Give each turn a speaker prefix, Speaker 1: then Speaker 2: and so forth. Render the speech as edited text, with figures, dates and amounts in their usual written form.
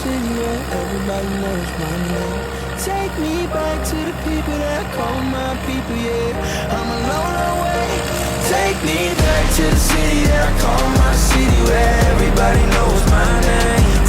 Speaker 1: city where everybody knows my name. Take me back to the people that call my people, yeah. I'm alone away. Take me back to the city that I call my city where everybody knows my name.